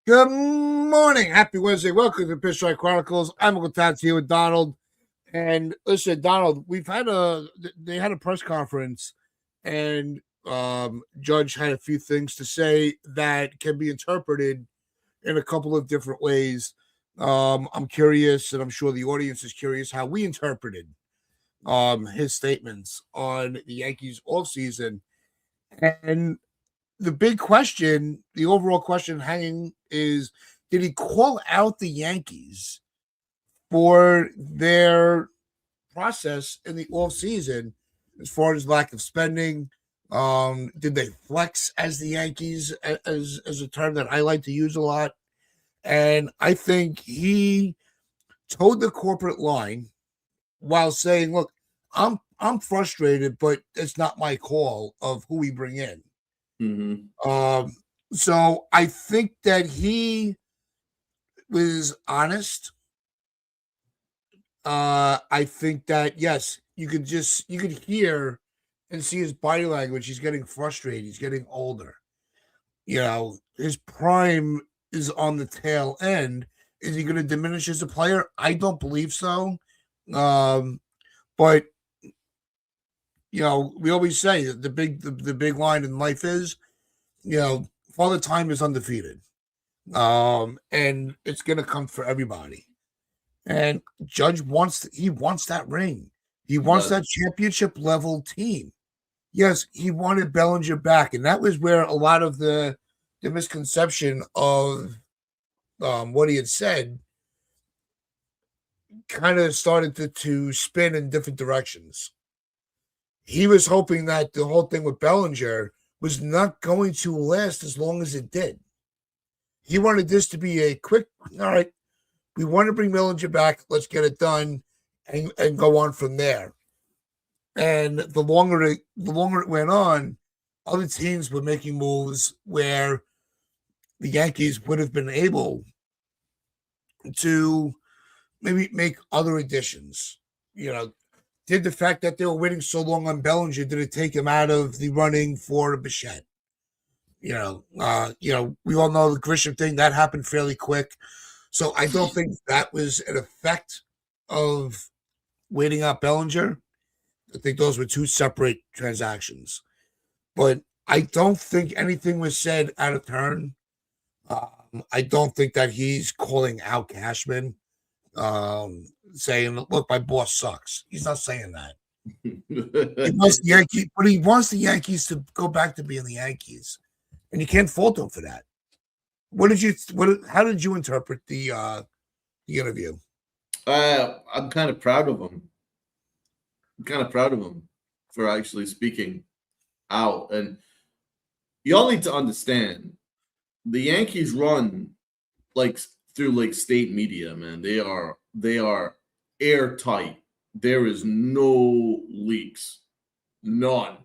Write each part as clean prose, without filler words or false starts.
Good morning. Happy Wednesday. Welcome to Pitch Strike Chronicles. I'm Uncle Tats here with Donald. And listen, Donald, they had a press conference and Judge had a few things to say that can be interpreted in a couple of different ways. I'm curious, and I'm sure the audience is curious how we interpreted his statements on the Yankees offseason. And the big question, the overall question hanging is, did he call out the Yankees for their process in the offseason as far as lack of spending? Did they flex as the Yankees, as a term that I like to use a lot? And I think he towed the corporate line while saying, look, I'm frustrated, but it's not my call of who we bring in. So I think that he was honest. I think that yes, you could hear and see his body language. He's getting frustrated. He's getting older. You know, his prime is on the tail end. Is he going to diminish as a player? I don't believe so. But you know, we always say that the big line in life is, you know, Father Time is undefeated. And it's gonna come for everybody. And Judge wants that ring. He wants that championship level team. Yes, he wanted Bellinger back, and that was where a lot of the misconception of what he had said kind of started to spin in different directions. He was hoping that the whole thing with Bellinger was not going to last as long as it did. He wanted this to be a quick, all right, we want to bring Bellinger back, let's get it done, and go on from there. And the longer it went on, other teams were making moves where the Yankees would have been able to maybe make other additions. You know, did the fact that they were waiting so long on Bellinger, did it take him out of the running for Bichette? We all know the Grisham thing that happened fairly quick. So I don't think that was an effect of waiting out Bellinger. I think those were two separate transactions. But I don't think anything was said out of turn. I don't think that he's calling out Cashman, saying, look, my boss sucks. He's not saying that. He wants the Yankees to go back to being the Yankees. And you can't fault him for that. How did you interpret the interview? I'm kind of proud of him. For actually speaking out. And you all need to understand, the Yankees run through state media, man. They are airtight. There is no leaks. None.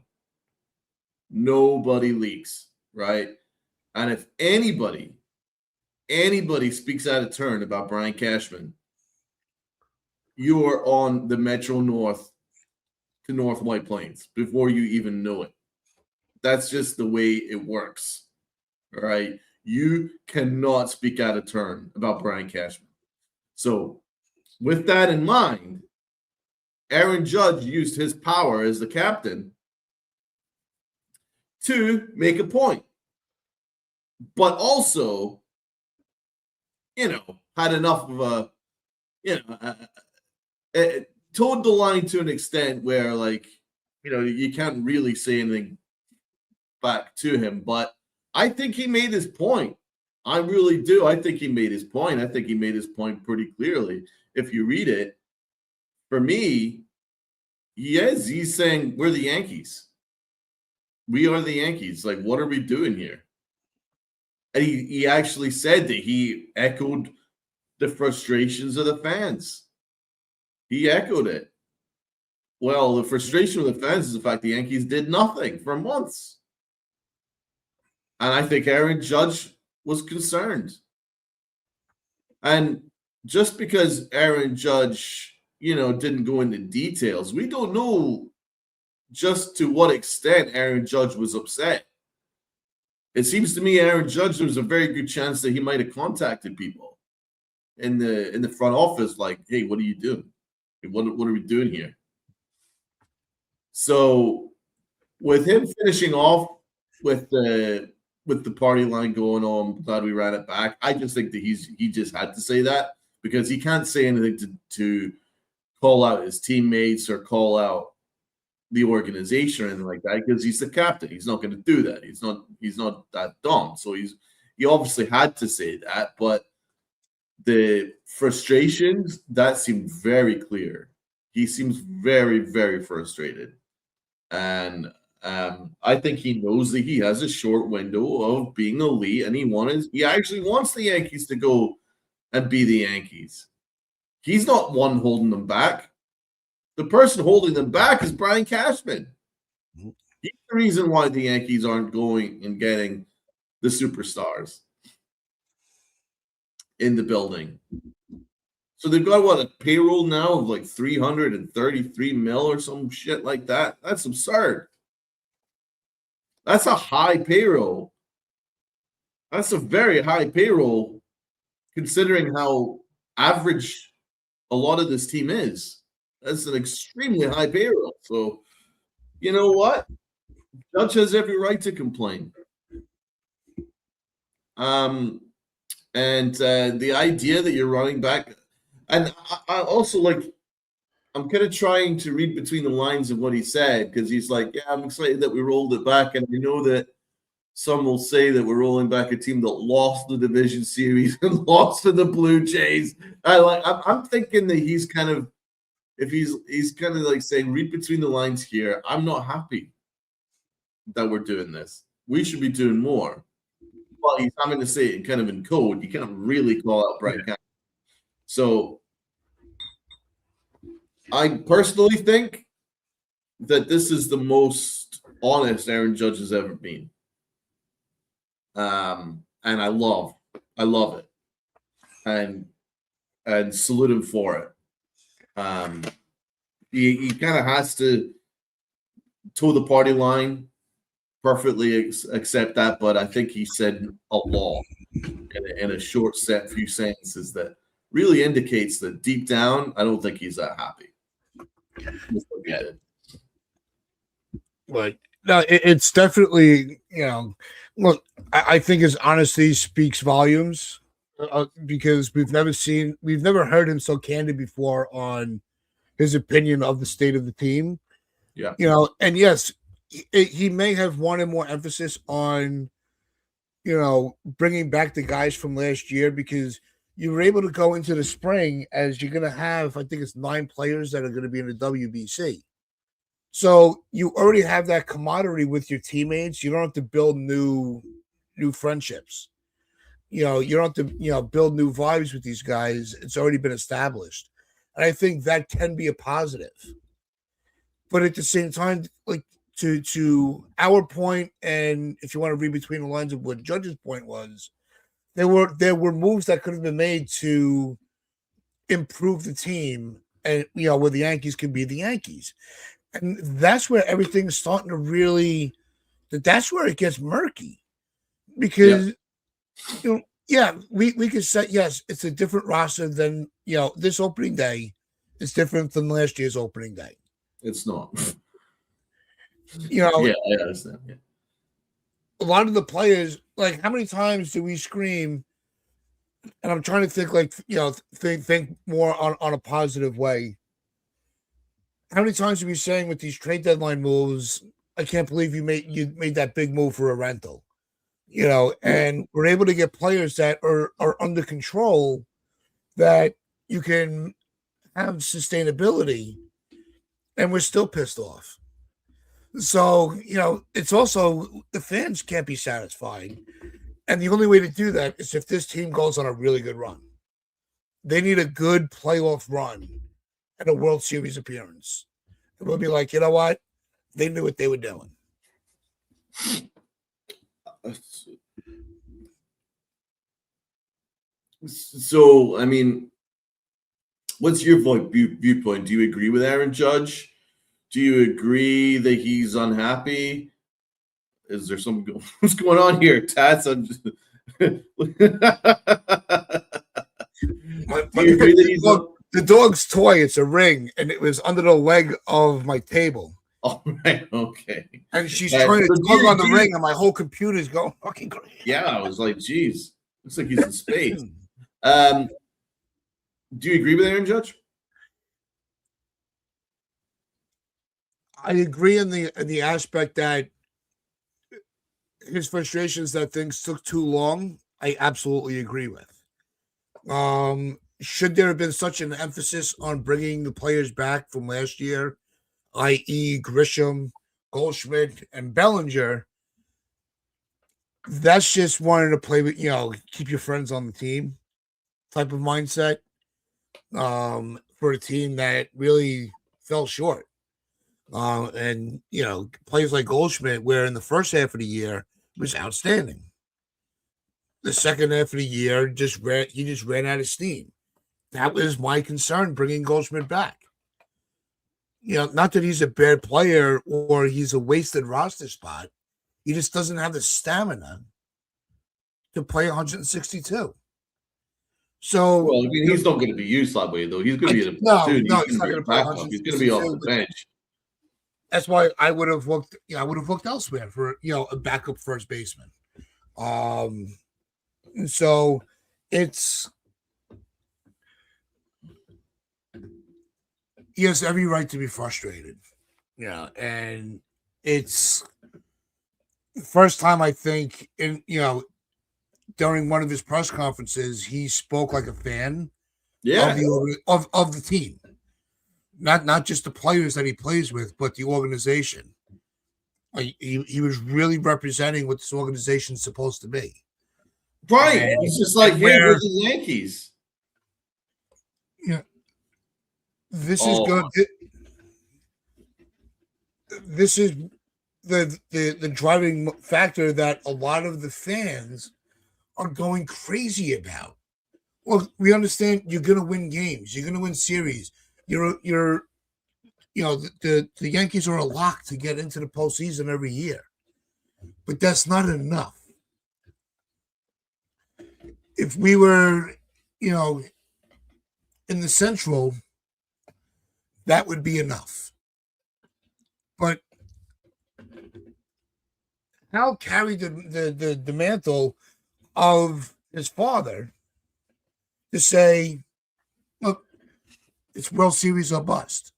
Nobody leaks, right? And if anybody speaks out of turn about Brian Cashman, you are on the Metro North to North White Plains before you even know it. That's just the way it works. All right. You cannot speak out of turn about Brian Cashman. So with that in mind, Aaron Judge used his power as the captain to make a point, but also, had enough of towed the line to an extent where, you can't really say anything back to him. But I think he made his point. I really do. I think he made his point. I think he made his point pretty clearly. If you read it, for me, he's saying we're the Yankees. We are the Yankees. Like, what are we doing here? And he actually said that he echoed the frustrations of the fans. He echoed it. Well, the frustration of the fans is the fact the Yankees did nothing for months. And I think Aaron Judge was concerned. And just because Aaron Judge, didn't go into details, we don't know just to what extent Aaron Judge was upset. It seems to me Aaron Judge, there was a very good chance that he might have contacted people in the front office, like, "Hey, what are you doing? What are we doing here?" So with him finishing off with the party line going on, glad we ran it back. I just think that he just had to say that because he can't say anything to call out his teammates or call out the organization or anything like that because he's the captain. He's not going to do that. He's not that dumb. So he obviously had to say that, but the frustrations that seemed very clear. He seems very, very frustrated, and I think he knows that he has a short window of being elite, and he actually wants the Yankees to go and be the Yankees. He's not one holding them back. The person holding them back is Brian Cashman. He's the reason why the Yankees aren't going and getting the superstars in the building. So they've got a payroll now of like 333 mil or some shit like that. That's absurd. That's a high payroll. That's a very high payroll considering how average a lot of this team is. That's an extremely high payroll. So, you know what? Judge has every right to complain. And the idea that you're running back, and I also I'm kind of trying to read between the lines of what he said because he's like, yeah, I'm excited that we rolled it back. And I know that some will say that we're rolling back a team that lost the division series and lost to the Blue Jays. I'm thinking that he's kind of, if he's kind of like saying, read between the lines here. I'm not happy that we're doing this. We should be doing more. Well, he's having to say it kind of in code. You can't really call out Brian Cashman. So I personally think that this is the most honest Aaron Judge has ever been. And I love it. And salute him for it. He kind of has to toe the party line, perfectly accept that, but I think he said a lot in a short few sentences that really indicates that deep down, I don't think he's that happy. Just forget it. But no, it's definitely, look, I think his honesty speaks volumes because we've never heard him so candid before on his opinion of the state of the team. Yeah. And yes, he may have wanted more emphasis on, bringing back the guys from last year because you were able to go into the spring as you're going to have, I think it's 9 players that are going to be in the WBC. So you already have that camaraderie with your teammates. You don't have to build new friendships. You don't have to, build new vibes with these guys. It's already been established. And I think that can be a positive. But at the same time, like to our point, and if you want to read between the lines of what Judge's point was, there were moves that could have been made to improve the team, and where the Yankees can be the Yankees, and that's where everything's starting to really. That's where it gets murky, because we could say yes, it's a different roster than this opening day is different than last year's opening day. It's not. Yeah, I understand. Yeah. A lot of the players, like, how many times do we scream? And I'm trying to think, think more on a positive way. How many times are we saying with these trade deadline moves? I can't believe you made that big move for a rental, and we're able to get players that are under control, that you can have sustainability, and we're still pissed off. So, it's also the fans can't be satisfied. And the only way to do that is if this team goes on a really good run. They need a good playoff run and a World Series appearance. And we'll be like, you know what? They knew what they were doing. So, I mean, what's your viewpoint? Do you agree with Aaron Judge? Do you agree that he's unhappy? Is there something what's going on here, Tats? I'm just My, Do you agree that he's the dog's toy, it's a ring, and it was under the leg of my table. all right? Okay. And she's trying to tug on the ring, and my whole computer's going fucking crazy. Yeah, I was like, geez, looks like he's in space. Do you agree with Aaron Judge? I agree in the aspect that his frustrations that things took too long. I absolutely agree with. Should there have been such an emphasis on bringing the players back from last year, i.e., Grisham, Goldschmidt, and Bellinger? That's just wanting to play with, keep your friends on the team type of mindset for a team that really fell short. And players like Goldschmidt, where in the first half of the year was outstanding. The second half of the year, he just ran out of steam. That was my concern bringing Goldschmidt back. Not that he's a bad player or he's a wasted roster spot. He just doesn't have the stamina to play 162. So, well, I mean, he's not going to be used that way, though. He's going to be he's not going to play 162. He's going to be off the bench. That's why I would have looked. I would have looked elsewhere for a backup first baseman. So he has every right to be frustrated. And it's the first time I think during one of his press conferences he spoke like a fan of the team. Not just the players that he plays with, but the organization. He was really representing what this organization is supposed to be. Right. It's just like, hey, we're the Yankees. Yeah. This is good. This is the driving factor that a lot of the fans are going crazy about. Well, we understand you're going to win games. You're going to win series. The Yankees are a lock to get into the postseason every year, but that's not enough. If we were, in the Central, that would be enough. But Hal carried the mantle of his father to say, look, it's World Series or bust.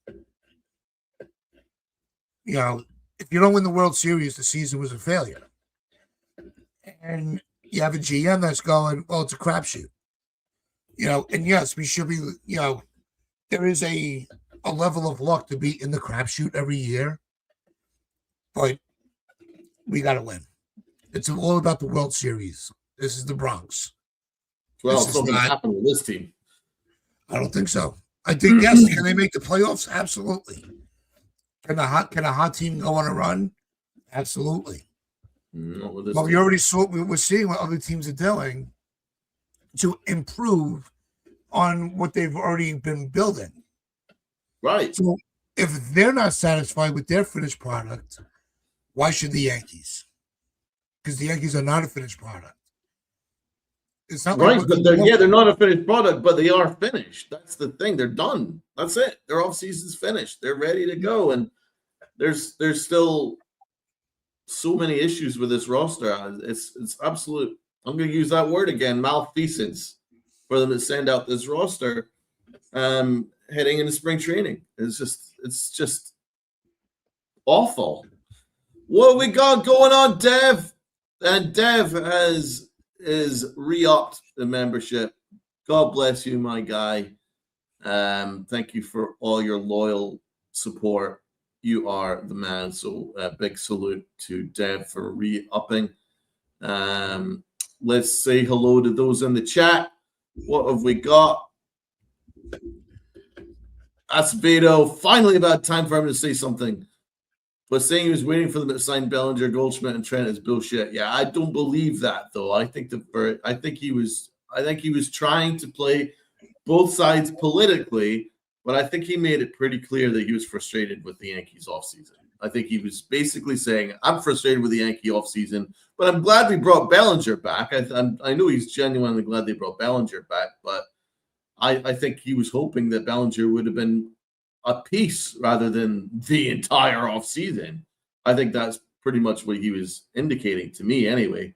If you don't win the World Series, the season was a failure. And you have a GM that's going, well, it's a crapshoot. And yes, we should be, there is a level of luck to be in the crapshoot every year, but we got to win. It's all about the World Series. This is the Bronx. Well, it's not going to happen with this team. I don't think so. I think, yes, can they make the playoffs? Absolutely. Can a hot team go on a run? Absolutely. Well, we already saw. We're seeing what other teams are doing to improve on what they've already been building. Right. So if they're not satisfied with their finished product, why should the Yankees? Because the Yankees are not a finished product. It's not right, but they're not a finished product, but they are finished. That's the thing. They're done. That's it. Their off season's finished. They're ready to go, and there's still so many issues with this roster. It's absolute. I'm going to use that word again, malfeasance, for them to send out this roster heading into spring training. It's just awful. What we got going on, Dev? And Dev is re-upped the membership. God bless you, my guy. Thank you for all your loyal support. You are the man. So big salute to Dev for re-upping. Let's say hello to those in the chat. What have we got? Acevedo, finally about time for him to say something. But saying he was waiting for them to sign Bellinger, Goldschmidt, and Trent is bullshit. Yeah, I don't believe that though. I think he was trying to play both sides politically, but I think he made it pretty clear that he was frustrated with the Yankees offseason. I think he was basically saying, I'm frustrated with the Yankee offseason, but I'm glad we brought Bellinger back. I know he's genuinely glad they brought Bellinger back, but I think he was hoping that Bellinger would have been a piece rather than the entire offseason. I think that's pretty much what he was indicating to me anyway.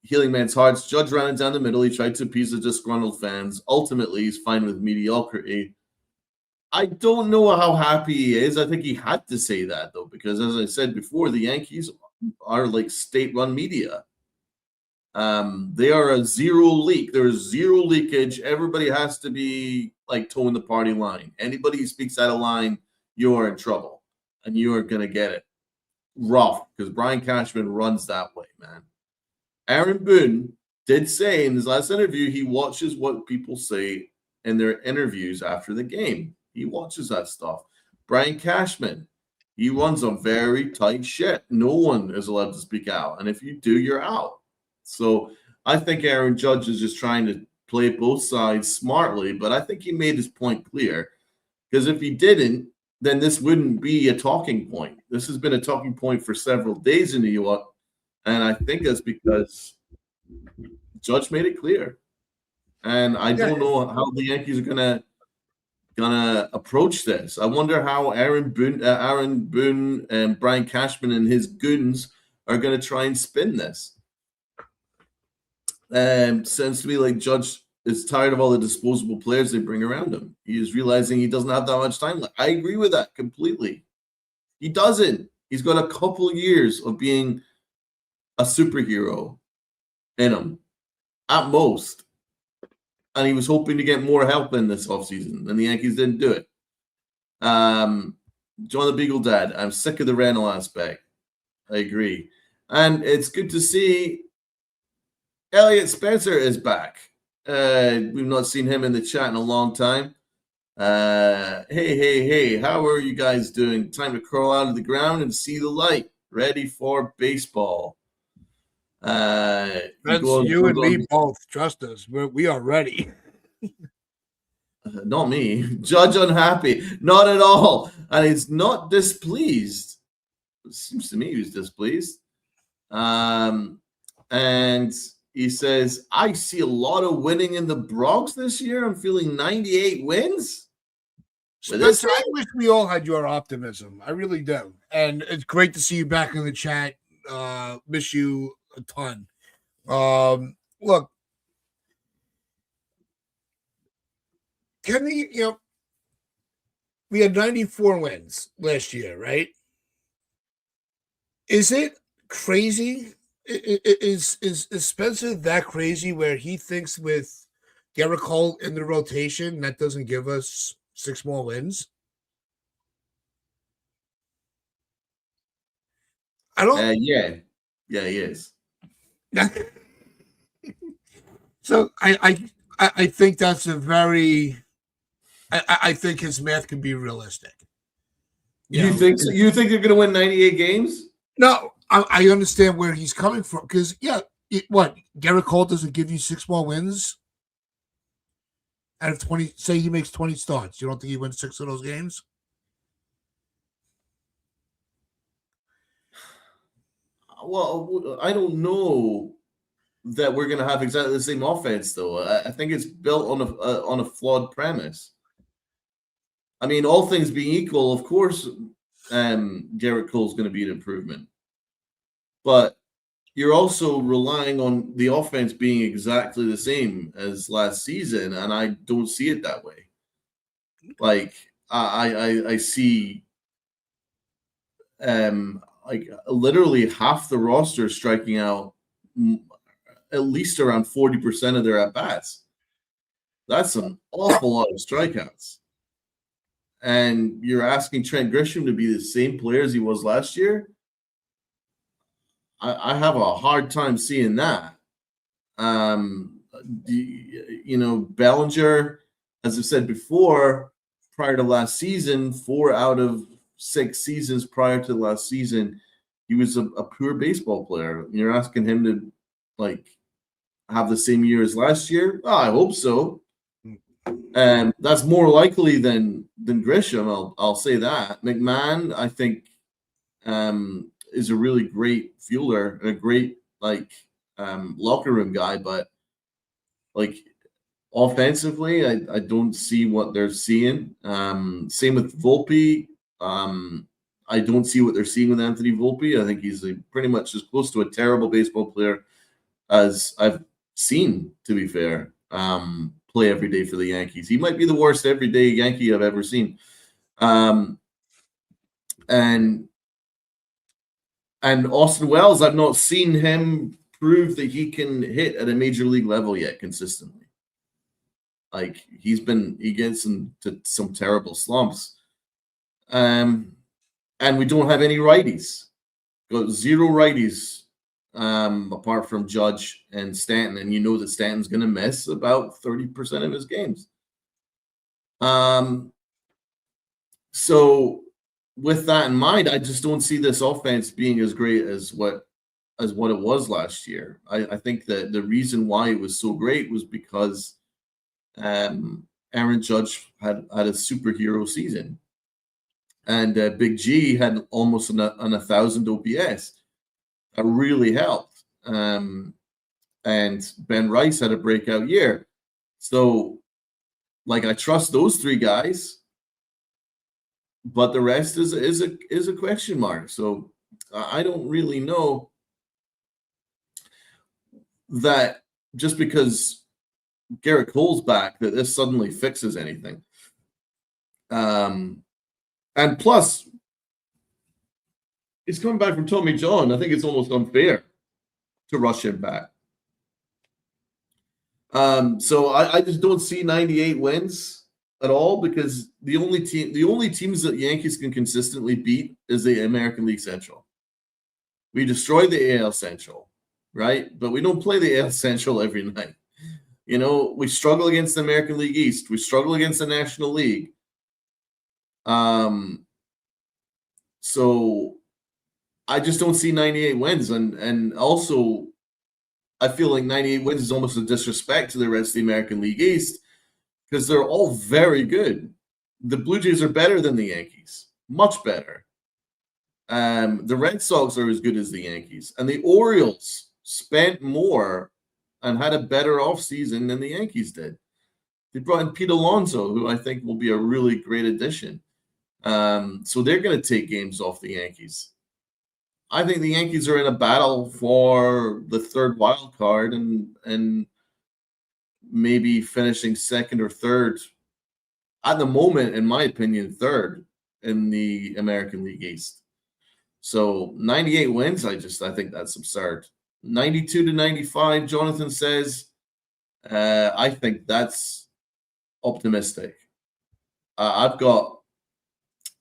Healing man's hearts. Judge ran it down the middle. He tried to appease the disgruntled fans. Ultimately, he's fine with mediocrity. I don't know how happy he is. I think he had to say that, though, because as I said before, the Yankees are like state-run media. They are a zero leak. There's zero leakage. Everybody has to be like towing the party line. Anybody who speaks out of line, you're in trouble, and you are going to get it rough because Brian Cashman runs that way, man. Aaron Boone did say in his last interview he watches what people say in their interviews after the game. He watches that stuff. Brian Cashman, he runs a very tight ship. No one is allowed to speak out, and if you do, you're out. So I think Aaron Judge is just trying to play both sides smartly, but I think he made his point clear. Because if he didn't, then this wouldn't be a talking point. This has been a talking point for several days in New York, and I think that's because Judge made it clear. And I don't know how the Yankees are gonna approach this. I wonder how Aaron Boone, and Brian Cashman and his goons are gonna try and spin this. Sounds to me like Judge is tired of all the disposable players they bring around him. He is realizing he doesn't have that much time left. I agree with that completely. He doesn't. He's got a couple years of being a superhero in him, at most. And he was hoping to get more help in this offseason, and the Yankees didn't do it. John the Beagle Dad, I'm sick of the rental aspect. I agree. And it's good to see Elliot Spencer is back. We've not seen him in the chat in a long time. Hey, how are you guys doing? Time to crawl out of the ground and see the light. Ready for baseball. That's you and me both. Trust us. We are ready. Not me. Judge unhappy. Not at all. And he's not displeased. It seems to me he was displeased. And he says, I see a lot of winning in the Bronx this year. I'm feeling 98 wins. Spencer, I wish we all had your optimism. I really do. And it's great to see you back in the chat. Miss you a ton. Look, we had 94 wins last year, right? Is it crazy? Is Spencer that crazy where he thinks with Gerrit Cole in the rotation that doesn't give us 6 more wins? I don't. Yeah, he is. So I think that's a very. I think his math can be realistic. You think so? You think they're going to win 98 games? No, I understand where he's coming from because Gerrit Cole doesn't give you 6 more wins out of 20. Say he makes 20 starts, you don't think he wins 6 of those games? Well, I don't know that we're going to have exactly the same offense, though. I think it's built on a flawed premise. I mean, all things being equal, of course, Gerrit Cole's going to be an improvement. But you're also relying on the offense being exactly the same as last season, and I don't see it that way. Like, I see like literally half the roster striking out at least around 40% of their at-bats. That's an awful lot of strikeouts. And you're asking Trent Grisham to be the same player as he was last year? I have a hard time seeing that. Bellinger, as I said before, prior to last season, 4 out of 6 seasons prior to last season, he was a pure baseball player. You're asking him to have the same year as last year? Oh, I hope so. That's more likely than Grisham. I'll say that. McMahon, I think, is a really great fielder and a great locker room guy, but like offensively, I don't see what they're seeing. Same with Volpe. I don't see what they're seeing with Anthony Volpe. I think he's pretty much as close to a terrible baseball player as I've seen, to be fair, play every day for the Yankees. He might be the worst everyday Yankee I've ever seen. And Austin Wells, I've not seen him prove that he can hit at a major league level yet consistently. Like he gets into some terrible slumps. And we don't have any righties. Got zero righties apart from Judge and Stanton, and you know that Stanton's going to miss about 30% of his games. So with that in mind, I just don't see this offense being as great as what it was last year. I think that the reason why it was so great was because Aaron Judge had a superhero season, and Big G had almost an 1,000 OPS. That really helped. And Ben Rice had a breakout year. So, I trust those three guys, but the rest is a question mark. So, I don't really know that just because Garrett Cole's back that this suddenly fixes anything. And plus, he's coming back from Tommy John. I think it's almost unfair to rush him back. So I just don't see 98 wins at all, because the only teams that Yankees can consistently beat is the American League Central. We destroy the AL Central, right? But we don't play the AL Central every night. You know, we struggle against the American League East. We struggle against the National League. So I just don't see 98 wins. And also, I feel like 98 wins is almost a disrespect to the rest of the American League East, because they're all very good. The Blue Jays are better than the Yankees, much better. The Red Sox are as good as the Yankees. And the Orioles spent more and had a better offseason than the Yankees did. They brought in Pete Alonso, who I think will be a really great addition. So they're going to take games off the Yankees. I think the Yankees are in a battle for the third wild card and maybe finishing second or third. At the moment, in my opinion, third in the American League East. So 98 wins, I think that's absurd. 92 to 95, Jonathan says. I think that's optimistic. I've got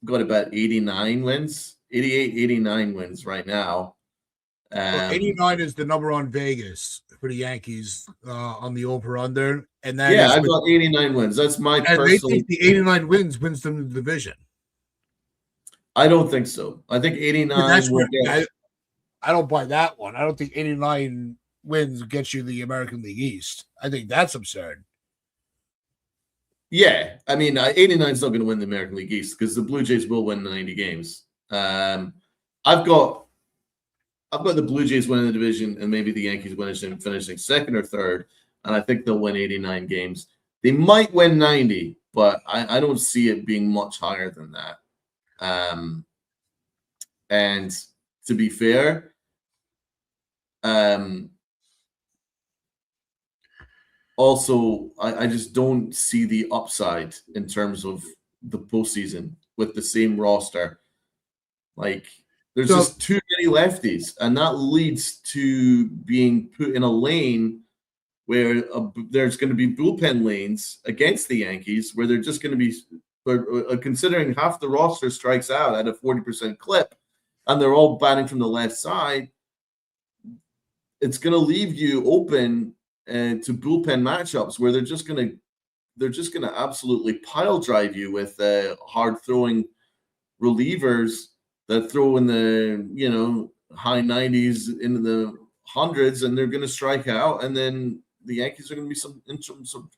about 89 wins, 88, 89 wins right now. Well, 89 is the number on Vegas for the Yankees on the over-under. And that I've got 89 wins. That's my personal. They think the 89 wins them the division. I don't think so. I think 89 will get. I don't buy that one. I don't think 89 wins gets you the American League East. I think that's absurd. Yeah, I mean, 89 is not going to win the American League East because the Blue Jays will win 90 games. I've got the Blue Jays winning the division and maybe the Yankees finishing second or third, and I think they'll win 89 games. They might win 90, but I don't see it being much higher than that. And to be fair, also, I just don't see the upside in terms of the postseason with the same roster. Like, there's just too many lefties, and that leads to being put in a lane where there's going to be bullpen lanes against the Yankees, where they're just going to be, considering half the roster strikes out at a 40% clip, and they're all batting from the left side. It's going to leave you open to bullpen matchups where they're just going to absolutely pile drive you with hard throwing relievers that throw in the high 90s into the hundreds, and they're going to strike out, and then the Yankees are going to be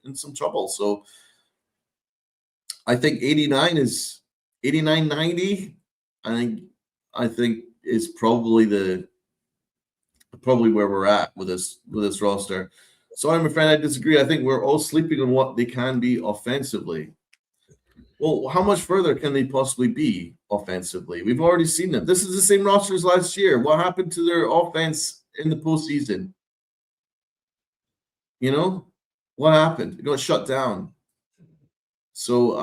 in some trouble. So I think 89 is 89, 90. I think is probably where we're at with this roster. So I'm afraid I disagree. I think we're all sleeping on what they can be offensively. Well, how much further can they possibly be offensively? We've already seen them. This is the same roster as last year. What happened to their offense in the postseason? You know, what happened? It got shut down. So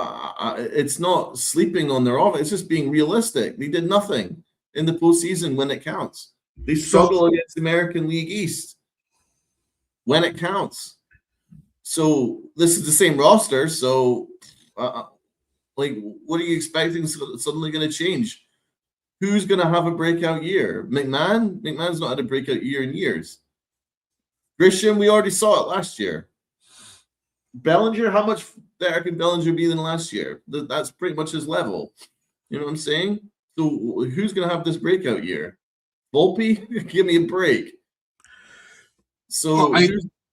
it's not sleeping on their offense. It's just being realistic. They did nothing in the postseason when it counts. They struggle against the American League East when it counts. So this is the same roster. So, what are you expecting suddenly going to change? Who's going to have a breakout year? McMahon? McMahon's not had a breakout year in years. Grisham, we already saw it last year. Bellinger, how much better can Bellinger be than last year? That's pretty much his level. You know what I'm saying? So who's going to have this breakout year? Volpe? Give me a break. So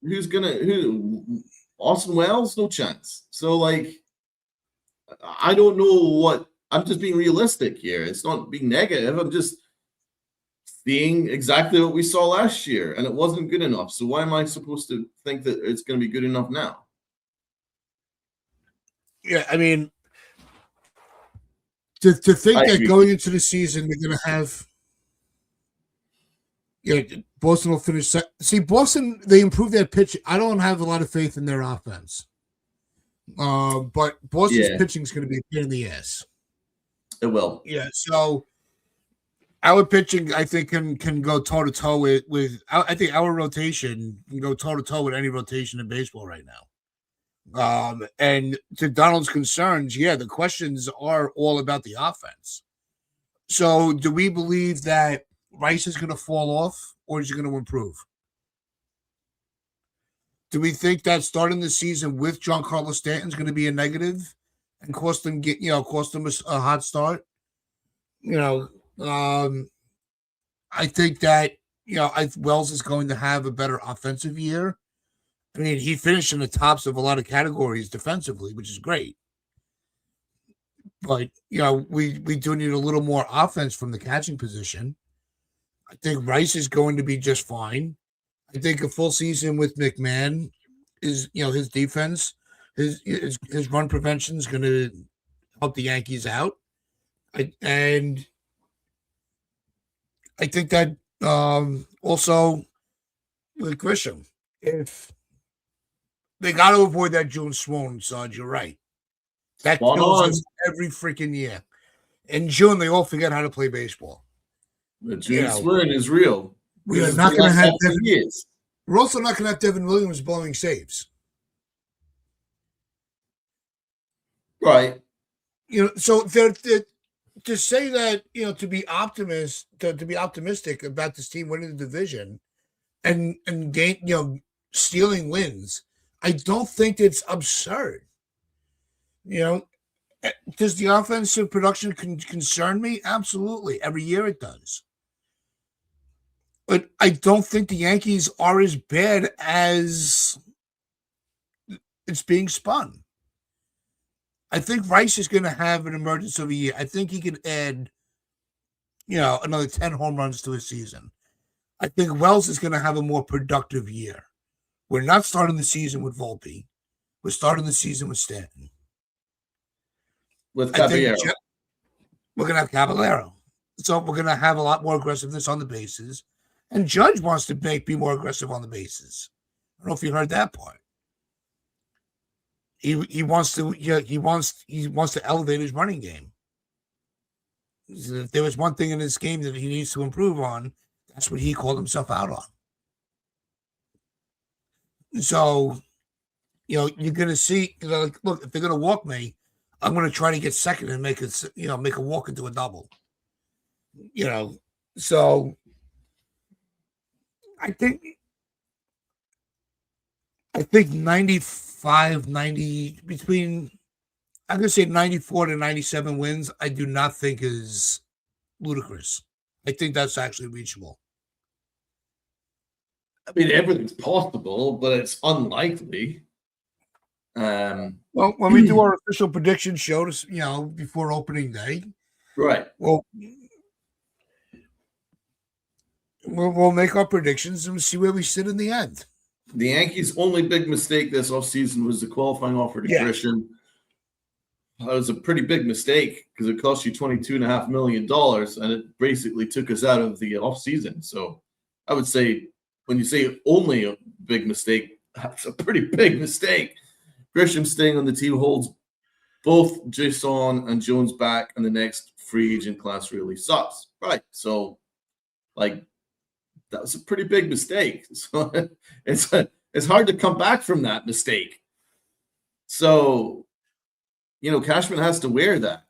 who's going to Austin Wells? No chance. So I don't know what I'm just being realistic here. It's not being negative. I'm just seeing exactly what we saw last year, and it wasn't good enough. So why am I supposed to think that it's going to be good enough now? Yeah, I mean, to think that going into the season they're going to have, Boston will finish. See, Boston, they improved their pitch. I don't have a lot of faith in their offense, but Boston's pitching is going to be a pain in the ass. It will. Yeah, so our pitching, I think, can go toe to toe with. I think our rotation can go toe to toe with any rotation in baseball right now. And to Donald's concerns, the questions are all about the offense. So, do we believe that Rice is going to fall off, or is he going to improve? Do we think that starting the season with Giancarlo Stanton is going to be a negative and cost them a hot start? I think that Wells is going to have a better offensive year. I mean, he finished in the tops of a lot of categories defensively, which is great. But we do need a little more offense from the catching position. I think Rice is going to be just fine. I think a full season with McMahon is, his defense, his run prevention is going to help the Yankees out. And I think that also with Grisham, if they got to avoid that June swoon, Sarge, you're right. That kills us every freaking year. In June, they all forget how to play baseball. The June swoon is real. We're not going to have Devin. We're also not going to have Devin Williams blowing saves. Right. So to say that, to be optimistic about this team winning the division and gain, stealing wins, I don't think it's absurd. Does the offensive production concern me? Absolutely. Every year it does. But I don't think the Yankees are as bad as it's being spun. I think Rice is going to have an emergence of a year. I think he can add, another 10 home runs to his season. I think Wells is going to have a more productive year. We're not starting the season with Volpe. We're starting the season with Stanton. With Caballero. We're going to have Caballero. So we're going to have a lot more aggressiveness on the bases. And Judge wants to be more aggressive on the bases. I don't know if you heard that part. He wants to elevate his running game. If there was one thing in this game that he needs to improve on, that's what he called himself out on. So, you're going to see, look, if they're going to walk me, I'm going to try to get second and make a walk into a double. So I think 90 between, I'm going to say 94 to 97 wins, I do not think is ludicrous. I think that's actually reachable. I mean, everything's possible, but it's unlikely. Well, when we do our official prediction show, before opening day, right. well, we'll make our predictions and see where we sit in the end. The Yankees' only big mistake this offseason was the qualifying offer to Grisham. That was a pretty big mistake because it cost you $22.5 million, and it basically took us out of the offseason. So I would say when you say only a big mistake, that's a pretty big mistake. Grisham staying on the team holds both Jason and Jones back, and the next free agent class really sucks. Right. So, that was a pretty big mistake. So it's hard to come back from that mistake. So, Cashman has to wear that.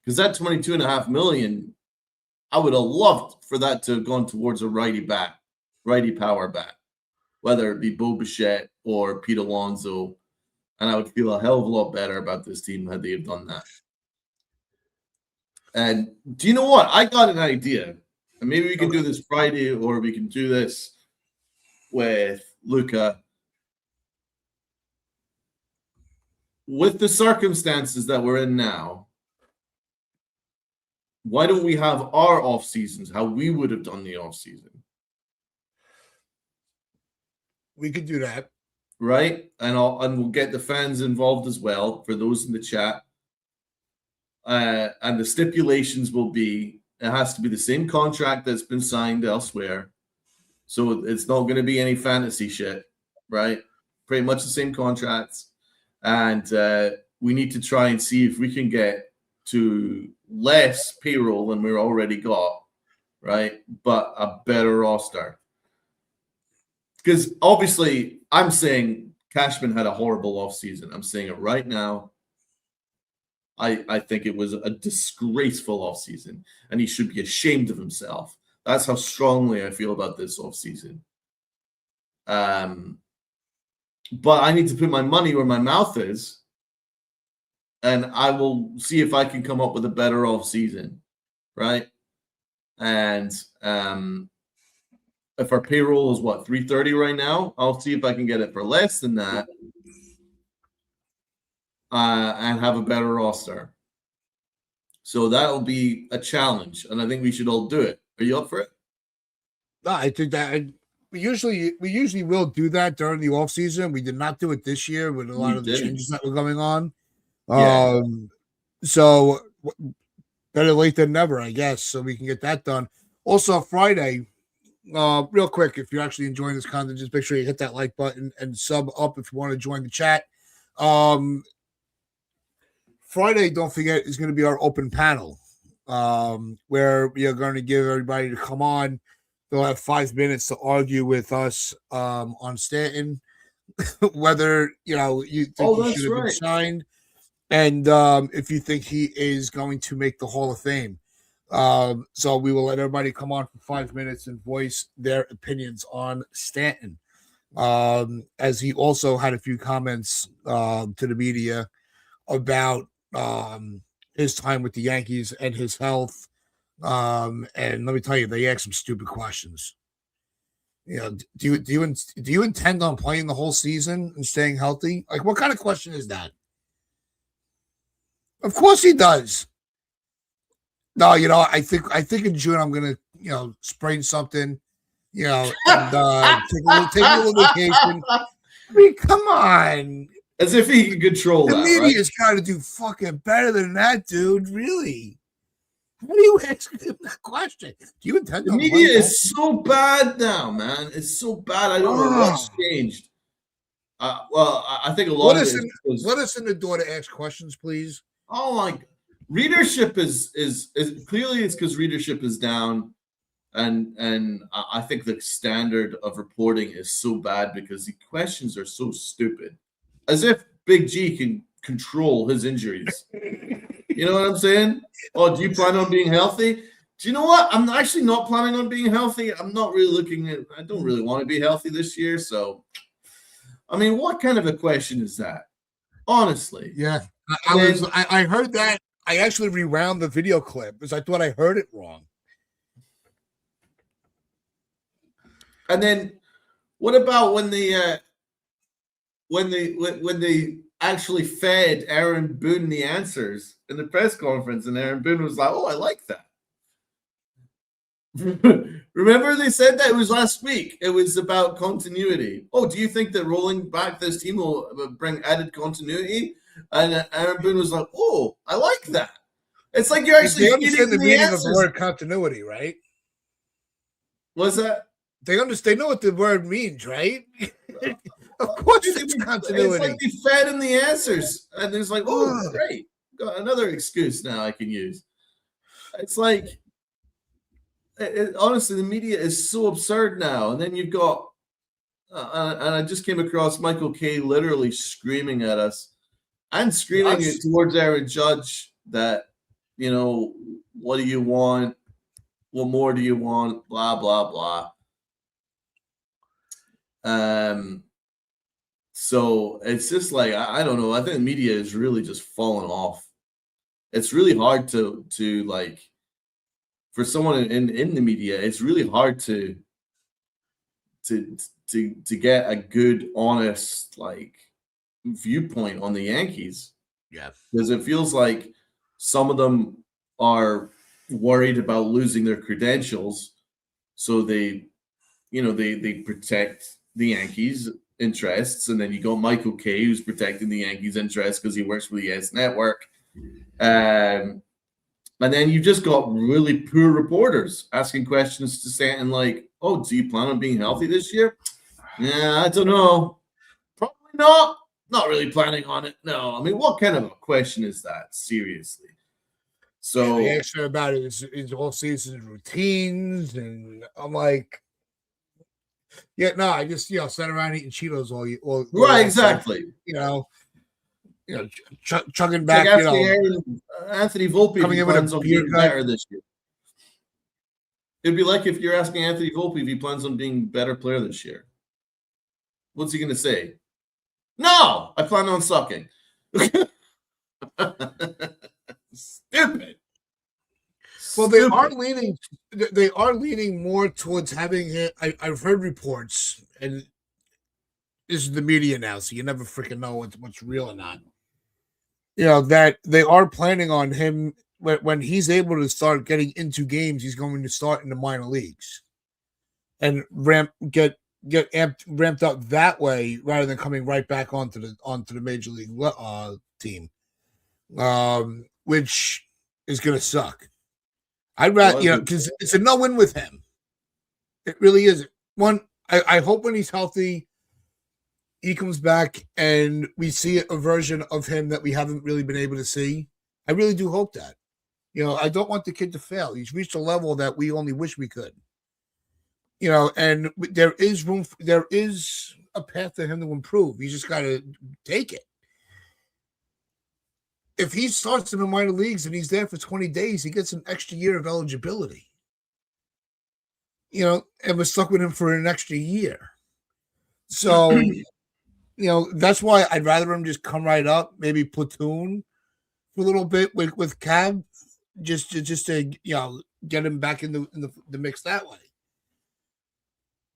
Because that $22.5 million, I would have loved for that to have gone towards a righty power bat, whether it be Bo Bichette or Pete Alonso. And I would feel a hell of a lot better about this team had they have done that. And do you know what? I got an idea. And maybe we can do this Friday, or we can do this with Luca. With the circumstances that we're in now, why don't we have our off seasons how we would have done the off season? We could do that, right? And we'll get the fans involved as well for those in the chat. And the stipulations will be it has to be the same contract that's been signed elsewhere, so it's not going to be any fantasy shit, right? Pretty much the same contracts. And we need to try and see if we can get to less payroll than we're already got, right? But a better roster. Because obviously, I'm saying Cashman had a horrible offseason. I'm saying it right now. I think it was a disgraceful offseason, and he should be ashamed of himself. That's how strongly I feel about this offseason. But I need to put my money where my mouth is, and I will see if I can come up with a better offseason, right? And if our payroll is what, 330 right now, I'll see if I can get it for less than that, and have a better roster. So that'll be a challenge, and I think we should all do it. Are you up for it? No, I think that we usually will do that during the off season. We did not do it this year with a lot of the changes that were going on. Yeah. So better late than never, I guess. So we can get that done. Also, Friday, real quick, if you're actually enjoying this content, just make sure you hit that like button and sub up if you want to join the chat. Friday, don't forget, is going to be our open panel, where we are going to give everybody to come on. They'll have 5 minutes to argue with us on Stanton, whether you think he should have been signed, and if you think he is going to make the Hall of Fame. So we will let everybody come on for 5 minutes and voice their opinions on Stanton. As he also had a few comments to the media about his time with the Yankees and his health. And let me tell you, they asked some stupid questions. Do you intend on playing the whole season and staying healthy? Like, what kind of question is that? Of course he does. No, I think in June I'm gonna, sprain something, and take a little vacation. I mean, come on. As if he can control the that. The media's got to do fucking better than that, dude. Really? How do you ask him that question? Do you intend to? The media is so bad now, man. It's so bad. I don't know what's changed. Well, I think a lot of it is. Let us in the door to ask questions, please. Oh, like readership is clearly it's because readership is down, and I think the standard of reporting is so bad because the questions are so stupid. As if Big G can control his injuries. You know what I'm saying? Oh, do you plan on being healthy? Do you know what? I'm actually not planning on being healthy. I'm not really I don't really want to be healthy this year. So, I mean, what kind of a question is that? Honestly. Yeah. I heard that. I actually rewound the video clip because I thought I heard it wrong. And then what about when the when they actually fed Aaron Boone the answers in the press conference, and Aaron Boone was like, "Oh, I like that." Remember they said that it was last week. It was about continuity. Oh, do you think that rolling back this team will bring added continuity? And Aaron Boone was like, "Oh, I like that." It's like you're actually they understand the the meaning answers. of the word continuity, right? What's that? They know what the word means, right? Of course, it's continuity. It's like they fed in the answers, and there's like, "Oh, great, got another excuse now I can use." It's like, honestly, the media is so absurd now. And then you've got, and I just came across Michael Kay literally screaming at us and screaming it towards Aaron Judge that, what do you want? What more do you want? Blah, blah, blah. So it's just like, I don't know. I think the media is really just falling off. It's really hard to like, for someone in the media, it's really hard to get a good, honest, like, viewpoint on the Yankees. Yeah. Because it feels like some of them are worried about losing their credentials. So they protect the Yankees' interests. And then you got Michael Kay, who's protecting the Yankees' interests because he works for the Yes Network. And then you've just got really poor reporters asking questions to say, and like, "Oh, do you plan on being healthy this year?" Yeah, I don't know. Probably not. Not really planning on it. No. I mean, what kind of a question is that? Seriously. So they asked her about his all season routines, and I'm like, yeah, no, I just sat around eating Cheetos all right, exactly. Chugging back, like Anthony Volpe coming in plans on being better this year. It'd be like if you're asking Anthony Volpe if he plans on being a better player this year. What's he going to say? No, I plan on sucking. Stupid. Well, they are leaning more towards having it. I've heard reports, and this is the media now, so you never freaking know what's real or not. That they are planning on him when he's able to start getting into games. He's going to start in the minor leagues and get ramped up that way rather than coming right back onto the major league team, which is going to suck. I'd rather because it's a no-win with him. It really is. I hope when he's healthy, he comes back and we see a version of him that we haven't really been able to see. I really do hope that. I don't want the kid to fail. He's reached a level that we only wish we could. And there is room. There is a path for him to improve. He's just got to take it. If he starts in the minor leagues and he's there for 20 days, he gets an extra year of eligibility. And we're stuck with him for an extra year. So, that's why I'd rather him just come right up, maybe platoon for a little bit with Cab, just to get him back in the mix that way.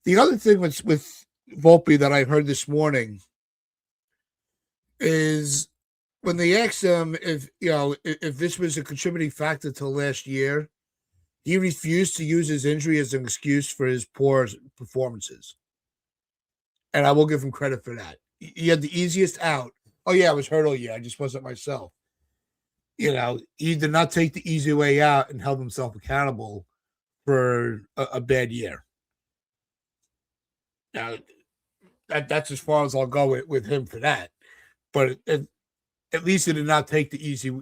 The other thing with Volpe that I heard this morning is when they asked him if this was a contributing factor to last year, he refused to use his injury as an excuse for his poor performances. And I will give him credit for that. He had the easiest out. Oh, yeah, I was hurt all year. I just wasn't myself. He did not take the easy way out and held himself accountable for a bad year. Now, that's as far as I'll go with him for that. But at least he did not take the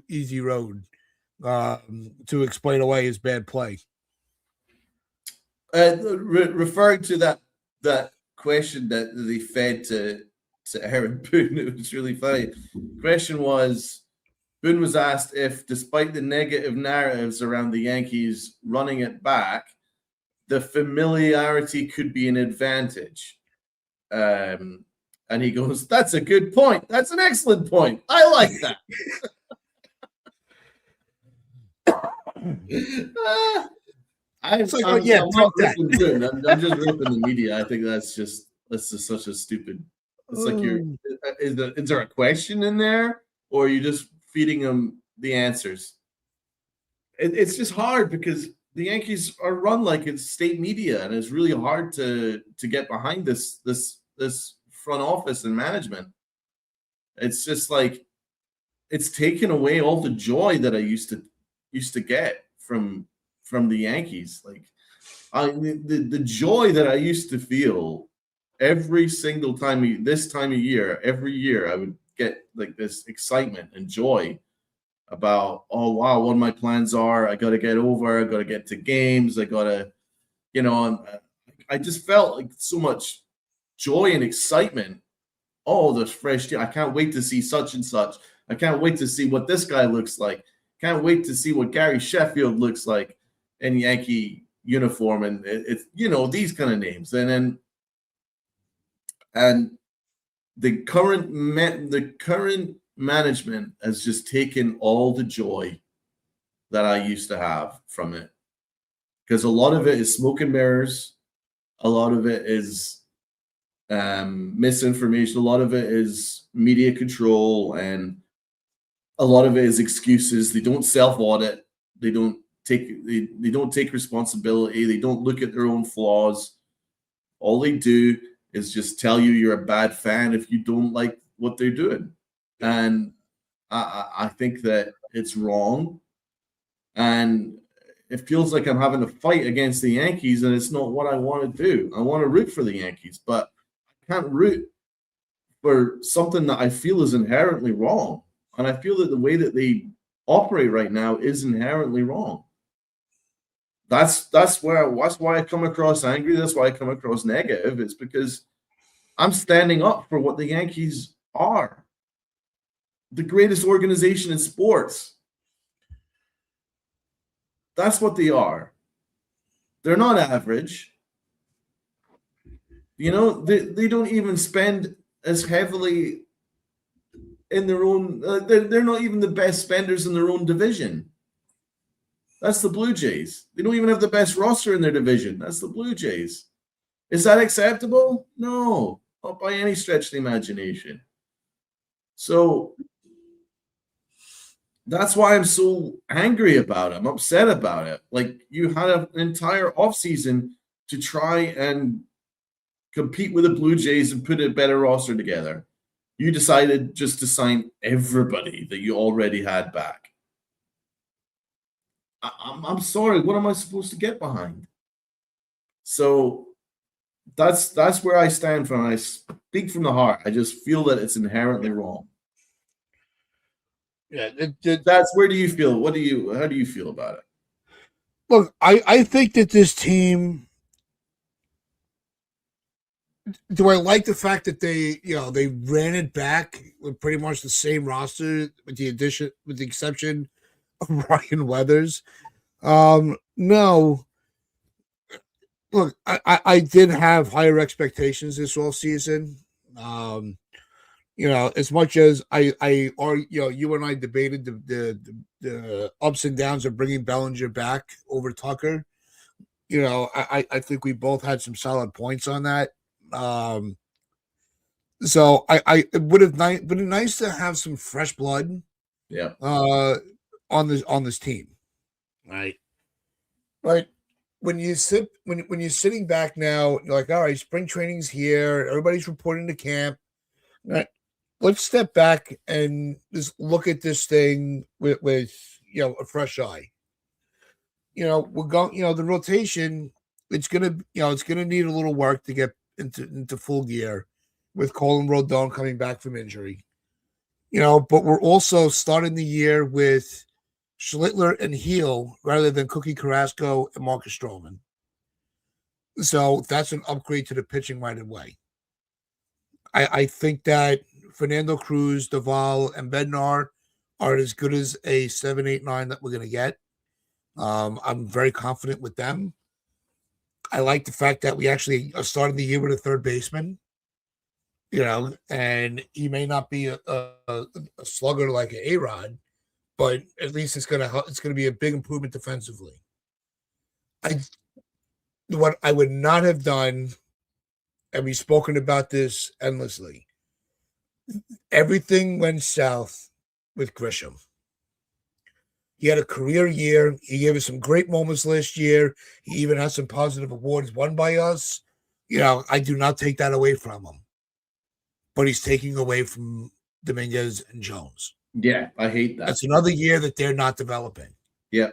easy road to explain away his bad play. Referring to that question that they fed to Aaron Boone, it was really funny. The question was, Boone was asked if, despite the negative narratives around the Yankees running it back, the familiarity could be an advantage. And he goes, "That's a good point. That's an excellent point. I like that." I'm just ripping the media. I think that's just such a stupid It's like is there a question in there, or are you just feeding them the answers? It's just hard because the Yankees are run like it's state media, and it's really hard to get behind this front office and management. It's just like it's taken away all the joy that I used to get from the Yankees. Like the joy that I used to feel every single time this time of year, every year I would get like this excitement and joy about, oh wow, what my plans are. I got to get over. I got to get to games. I got to, I just felt like so much joy and excitement. Oh, there's fresh. I can't wait to see such and such. I can't wait to see what this guy looks like. Can't wait to see what Gary Sheffield looks like in Yankee uniform, and it's these kind of names. And the current management has just taken all the joy that I used to have from it, because a lot of it is smoke and mirrors, a lot of it is misinformation, a lot of it is media control, and a lot of it is excuses. They don't self-audit. They don't take responsibility. They don't look at their own flaws. All they do is just tell you you're a bad fan if you don't like what they're doing. And I think that it's wrong. And it feels like I'm having a fight against the Yankees, and it's not what I want to do. I want to root for the Yankees, but I can't root for something that I feel is inherently wrong. And I feel that the way that they operate right now is inherently wrong. That's why I come across angry. That's why I come across negative. It's because I'm standing up for what the Yankees are. The greatest organization in sports. That's what they are. They're not average. They don't even spend as heavily in their own. They're not even the best spenders in their own division. That's the Blue Jays. They don't even have the best roster in their division. That's the Blue Jays. Is that acceptable? No, not by any stretch of the imagination. So that's why I'm so angry about it. I'm upset about it. Like, you had an entire offseason to try and compete with the Blue Jays and put a better roster together. You decided just to sign everybody that you already had back. I'm sorry. What am I supposed to get behind? So that's where I stand from. I speak from the heart. I just feel that it's inherently wrong. Yeah, that's where do you feel? How do you feel about it? Look, I think that this team. Do I like the fact that they ran it back with pretty much the same roster with the exception of Ryan Weathers? No. Look, I did have higher expectations this all season. As much as you and I debated the ups and downs of bringing Bellinger back over Tucker. I think we both had some solid points on that. So it would have been nice to have some fresh blood. Yeah. On this team, right? Right. When you're sitting back now, you're like, all right, spring training's here. Everybody's reporting to camp. Right. Let's step back and just look at this thing with a fresh eye. We're going. The rotation. It's gonna need a little work to get into full gear, with Colin Rodon coming back from injury. But we're also starting the year with Schlittler and Heel rather than Cookie Carrasco and Marcus Stroman. So that's an upgrade to the pitching right away. I think that Fernando Cruz, Duvall, and Bednar are as good as a 7, 8, 9 that we're going to get. I'm very confident with them. I like the fact that we actually are starting the year with a third baseman. And he may not be a slugger like an A-Rod, but at least it's gonna be a big improvement defensively. What I would not have done, and we've spoken about this endlessly, everything went south with Grisham. He had a career year. He gave us some great moments last year. He even had some positive awards won by us. I do not take that away from him. But he's taking away from Dominguez and Jones. Yeah, I hate that. That's another year that they're not developing. Yeah.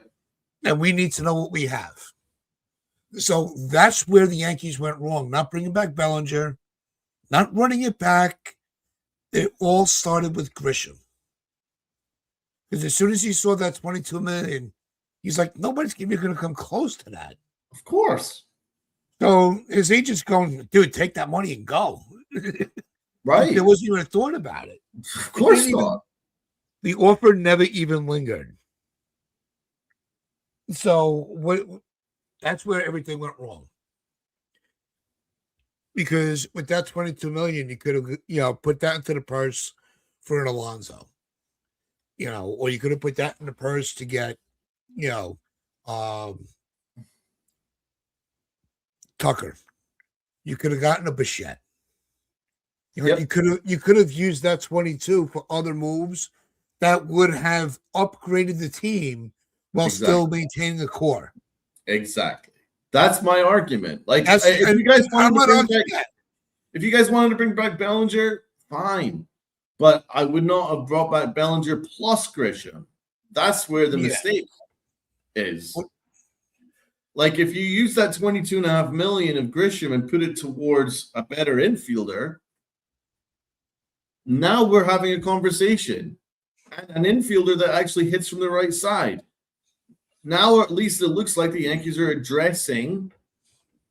And we need to know what we have. So that's where the Yankees went wrong. Not bringing back Bellinger, not running it back. It all started with Grisham. Because as soon as he saw that $22 million, he's like, nobody's even going to come close to that. Of course. So his agent's going, dude, take that money and go. Right. There wasn't even a thought about it. Of course not. The offer never even lingered. So that's where everything went wrong. Because with that $22 million, you could have, put that into the purse for an Alonso. Or you could have put that in the purse to get, Tucker. You could have gotten a Bichette. Yep. You could have used that 22 for other moves that would have upgraded the team while still maintaining the core. Exactly. That's my argument. Like, if you guys wanted to bring back Bellinger, fine. But I would not have brought back Bellinger plus Grisham. That's where the mistake is. Like, if you use that $22.5 million of Grisham and put it towards a better infielder, now we're having a conversation. And an infielder that actually hits from the right side. Now, at least it looks like the Yankees are addressing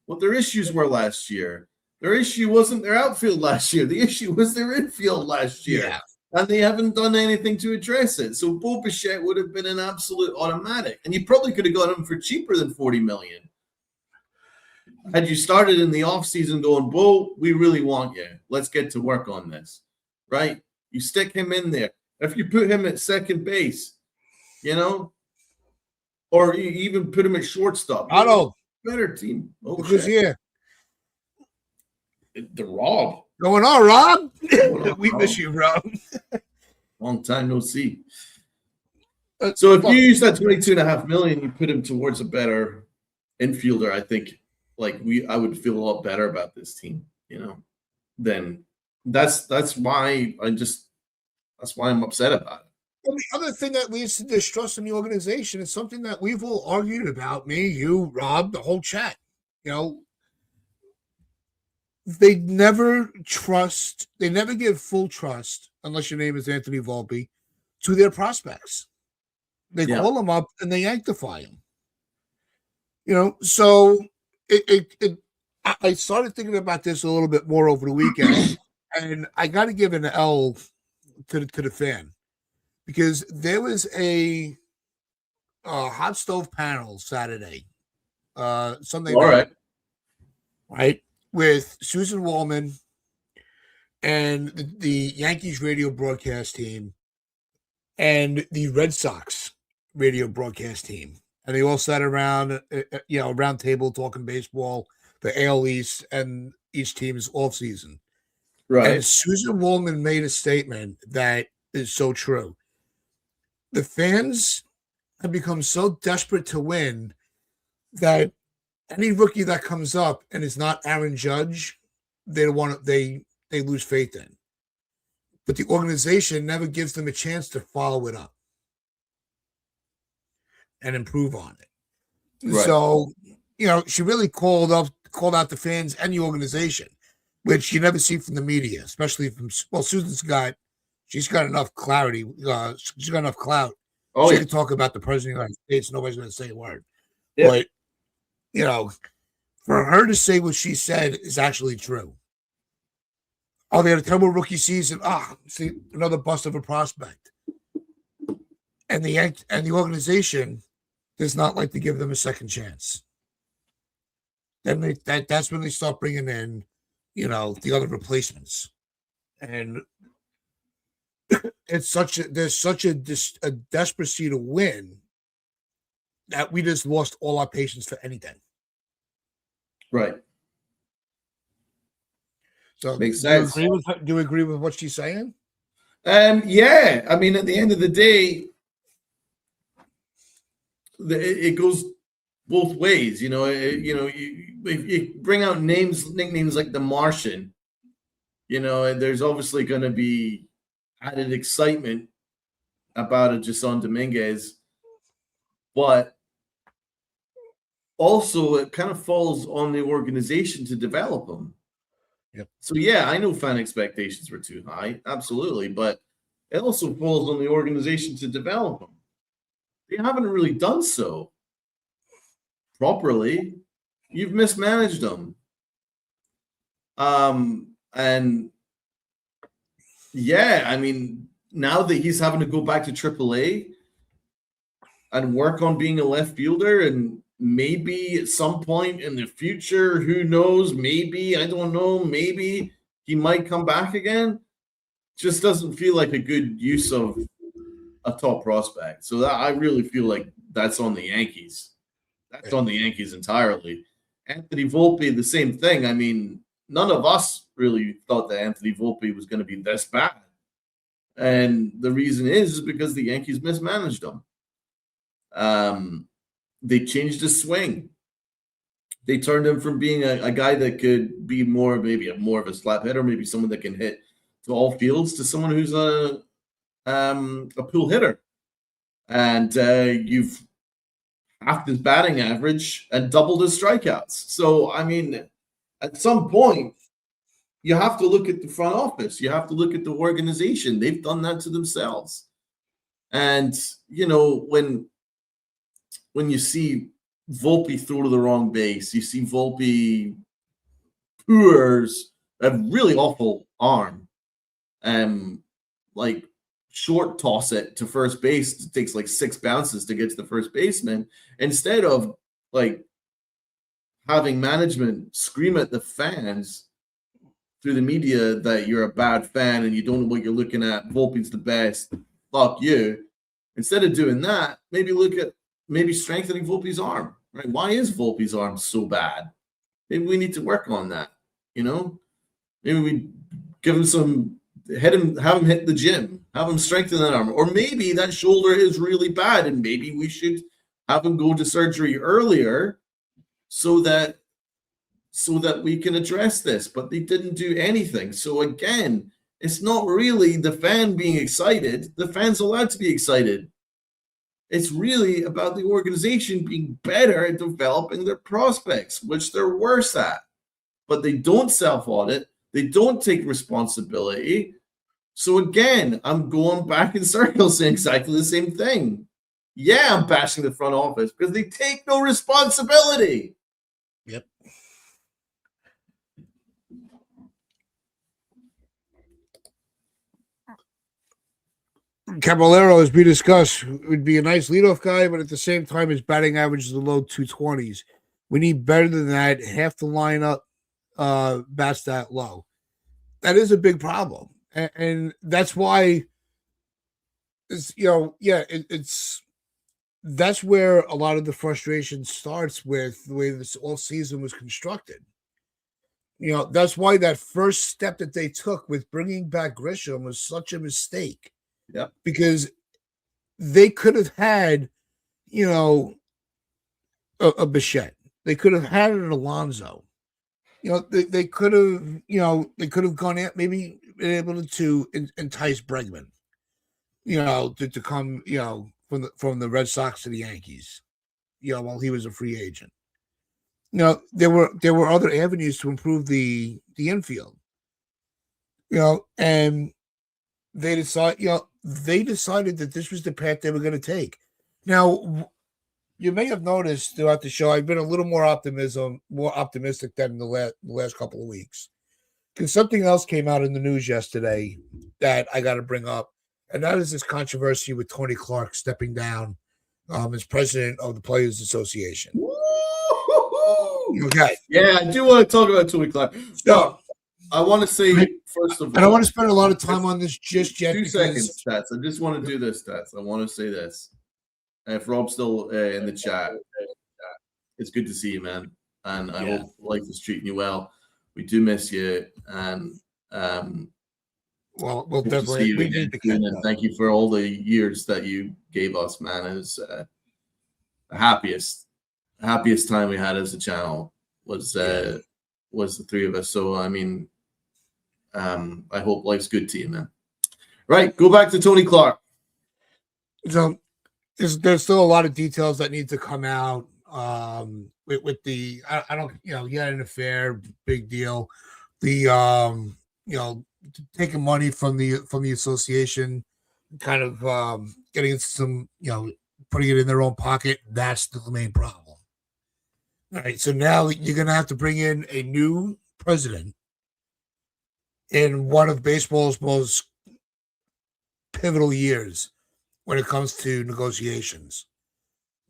what their issues were last year. Their issue wasn't their outfield last year. The issue was their infield last year. Yeah. And they haven't done anything to address it. So Bo Bichette would have been an absolute automatic. And you probably could have got him for cheaper than $40 million. Had you started in the offseason going, Bo, we really want you. Let's get to work on this. Right? You stick him in there. If you put him at second base, or you even put him at shortstop. Better team. Because, The Rob. Going on, Rob? We miss you, Rob. Long time no see. So if you use that $22.5 million, you put him towards a better infielder, I think I would feel a lot better about this team, Then that's why I'm upset about it. Well, the other thing that leads to distrust in the organization is something that we've all argued about, me, you, Rob, the whole chat. They never give full trust, unless your name is Anthony Volpe, to their prospects. They call them up and they sanctify them. So I started thinking about this a little bit more over the weekend, and I got to give an L to the fan. Because there was a hot stove panel Saturday, Sunday night, right, with Susan Wallman and the Yankees radio broadcast team and the Red Sox radio broadcast team. And they all sat around, a round table talking baseball, the AL East and each team's offseason. Right. And Susan Wallman made a statement that is so true. The fans have become so desperate to win that any rookie that comes up and is not Aaron Judge, they lose faith in. But the organization never gives them a chance to follow it up and improve on it. Right. So, she really called out the fans and the organization, which you never see from the media, especially from She's got enough clarity. She's got enough clout. She can talk about the president of the United States. Nobody's going to say a word. Yeah. But, for her to say what she said is actually true. Oh, they had a terrible rookie season. See, another bust of a prospect. And the organization does not like to give them a second chance. Then that's when they start bringing in, the other replacements. And there's such a desperacy to win that we just lost all our patience for anything. Right. So Makes sense. Do you agree with what she's saying? Yeah. I mean, at the end of the day, it goes both ways. You know, if you bring out nicknames like the Martian, you know, there's obviously going to be added excitement about a Jason Dominguez, but also it kind of falls on the organization to develop him. Yep. So yeah, I know fan expectations were too high, absolutely, but it also falls on the organization to develop him. They haven't really done so properly. You've mismanaged them. And yeah, I mean, now that he's having to go back to AAA and work on being a left fielder, and maybe at some point in the future, who knows? Maybe, I don't know, maybe he might come back again. Just doesn't feel like a good use of a top prospect. So that I really feel like that's on the Yankees. That's on the Yankees entirely. Anthony Volpe, the same thing. I mean, none of us really thought that Anthony Volpe was going to be this bad. And the reason is because the Yankees mismanaged him. They changed his swing. They turned him from being a guy that could be maybe more of a slap hitter, maybe someone that can hit to all fields, to someone who's a pull hitter. And you've halved his batting average and doubled his strikeouts. So, I mean, at some point, you have to look at the front office. You have to look at the organization. They've done that to themselves. And, you know, when you see Volpe throw to the wrong base, you see Volpe pours a really awful arm, like short toss it to first base. It takes like 6 bounces to get to the first baseman, instead of like having management scream at the fans through the media that you're a bad fan and you don't know what you're looking at. Volpe's the best. Fuck you. Instead of doing that, maybe strengthening Volpe's arm. Right? Why is Volpe's arm so bad? Maybe we need to work on that. You know, maybe we give him have him hit the gym, have him strengthen that arm, or maybe that shoulder is really bad, and maybe we should have him go to surgery earlier so that we can address this. But they didn't do anything. So again, it's not really the fan being excited. The fan's allowed to be excited. It's really about the organization being better at developing their prospects, which they're worse at. But they don't self-audit. They don't take responsibility. So again, I'm going back in circles saying exactly the same thing. Yeah, I'm bashing the front office because they take no responsibility. Yep. Caballero, as we discussed, would be a nice leadoff guy, but at the same time, his batting average is the low 220s. We need better than that. Half the lineup bats that low. That is a big problem, and that's why it's that's where a lot of the frustration starts with the way this all season was constructed. You know, that's why that first step that they took with bringing back Grisham was such a mistake. Yep. Because they could have had, a Bichette. They could have had an Alonso. They could have gone out, maybe been able to entice Bregman, to come, from the Red Sox to the Yankees, while he was a free agent. There were other avenues to improve the infield, and they decided that this was the path they were going to take. Now, you may have noticed throughout the show, I've been a little more optimistic than the last couple of weeks. Because something else came out in the news yesterday that I got to bring up, and that is this controversy with Tony Clark stepping down as president of the Players Association. Woo-hoo-hoo! Okay. Yeah, I do want to talk about Tony Clark. So, I want to say, first of all, I don't want to spend a lot of time on this just yet. 2 seconds, Stats. I just want to do this, Stats. I want to say this. And if Rob's still in the chat, it's good to see you, man. And I hope life is treating you well. We do miss you, and we'll hope to see definitely you we again need to soon. catch And up. thank you for all the years that you gave us, man. It was the happiest time we had as a channel was the three of us. So I mean, I hope life's good to you, man. Right, go back to Tony Clark. So there's still a lot of details that need to come out. With the I don't he had an affair, big deal. The taking money from the association, kind of getting into some putting it in their own pocket. That's the main problem. All right, so now you're gonna have to bring in a new president in one of baseball's most pivotal years when it comes to negotiations.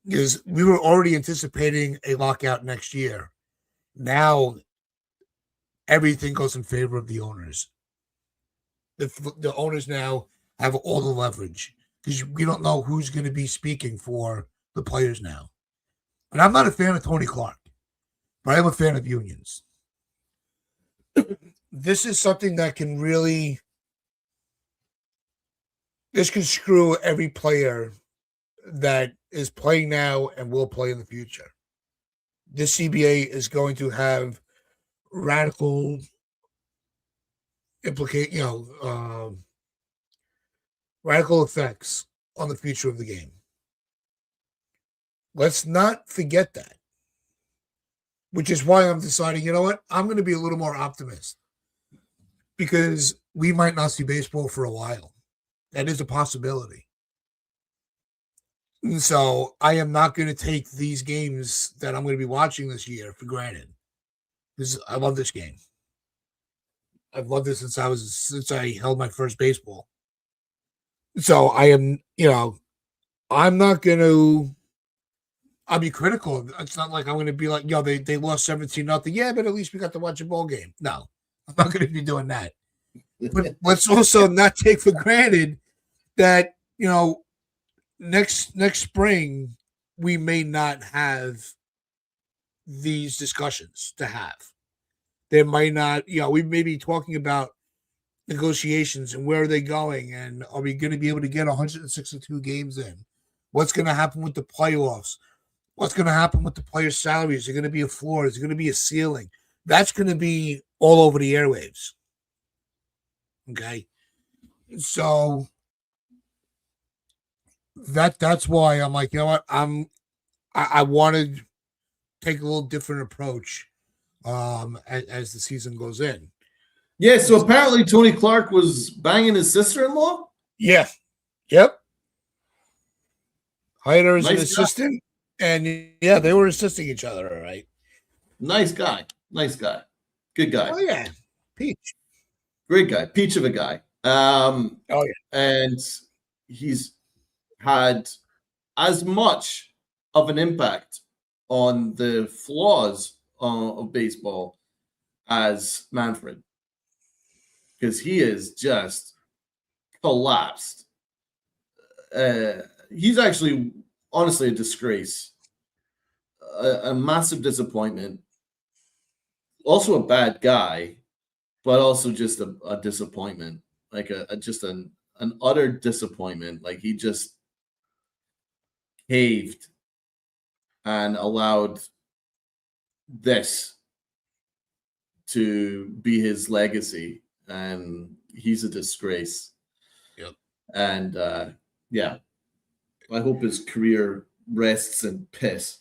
Because we were already anticipating a lockout next year. Now everything goes in favor of the owners. The owners now have all the leverage because we don't know who's going to be speaking for the players now. And I'm not a fan of Tony Clark, but I am a fan of unions. This is something that can really screw every player that is playing now and will play in the future. This CBA is going to have radical radical effects on the future of the game. Let's not forget that. Which is why I'm deciding, you know what? I'm going to be a little more optimist because we might not see baseball for a while. That is a possibility. And so I am not going to take these games that I'm going to be watching this year for granted. Because I love this game. I've loved this since I held my first baseball. So I am, I'm not going to. I'll be critical. It's not like I'm going to be like, they lost 17-0. Yeah, but at least we got to watch a ball game. No, I'm not going to be doing that. But let's also not take for granted that, next spring we may not have these discussions to have. There might not, we may be talking about negotiations and where are they going and are we going to be able to get 162 games in? What's going to happen with the playoffs? What's going to happen with the players' salaries? Is there going to be a floor? Is there going to be a ceiling? That's going to be all over the airwaves. Okay. So that's why I'm like, you know what? I want to take a little different approach as the season goes in. Yeah, so apparently Tony Clark was banging his sister-in-law? Yeah. Yep. Hired her as an Nice guy. assistant. And yeah, they were assisting each other, all right. Nice guy. Good guy. Oh yeah. Peach. Great guy. Peach of a guy. Oh yeah. And he's had as much of an impact on the flaws of baseball as Manfred, because he is just collapsed. He's actually, honestly, a disgrace, a massive disappointment. Also a bad guy, but also just a disappointment, like just an utter disappointment. Like he just caved and allowed this to be his legacy, and he's a disgrace. Yep. And yeah, I hope his career rests in piss.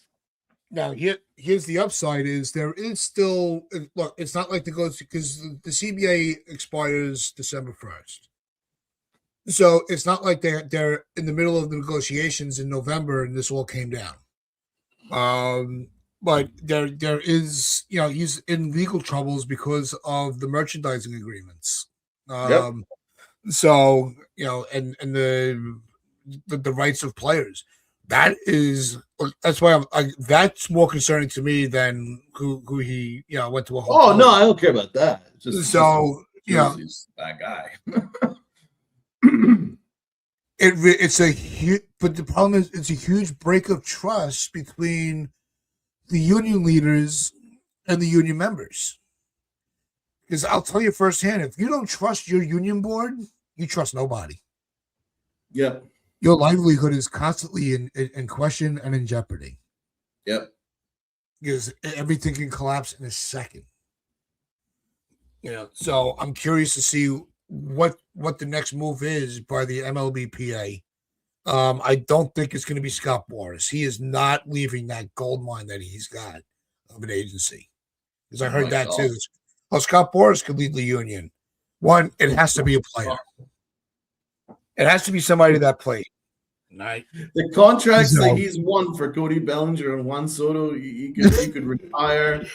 Now, here's the upside: is there is still look. It's not like because the CBA expires December 1st, so it's not like they're in the middle of the negotiations in November and this all came down. But there is he's in legal troubles because of the merchandising agreements. Yep. So and the rights of players. That's why that's more concerning to me than who he went to a hotel. Oh no, I don't care about that. He's a bad guy. It's a huge, but the problem is it's a huge break of trust between the union leaders and the union members. Because I'll tell you firsthand, if you don't trust your union board, you trust nobody. Yep. Your livelihood is constantly in question and in jeopardy. Yep. Because everything can collapse in a second. So I'm curious to see what the next move is by the MLBPA. I don't think it's going to be Scott Boras. He is not leaving that gold mine that he's got of an agency. Because I heard that too. Well, Scott Boras could lead the union. One, it has to be a player. It has to be somebody that played. Right. The contracts that he's won for Cody Bellinger and Juan Soto, you could retire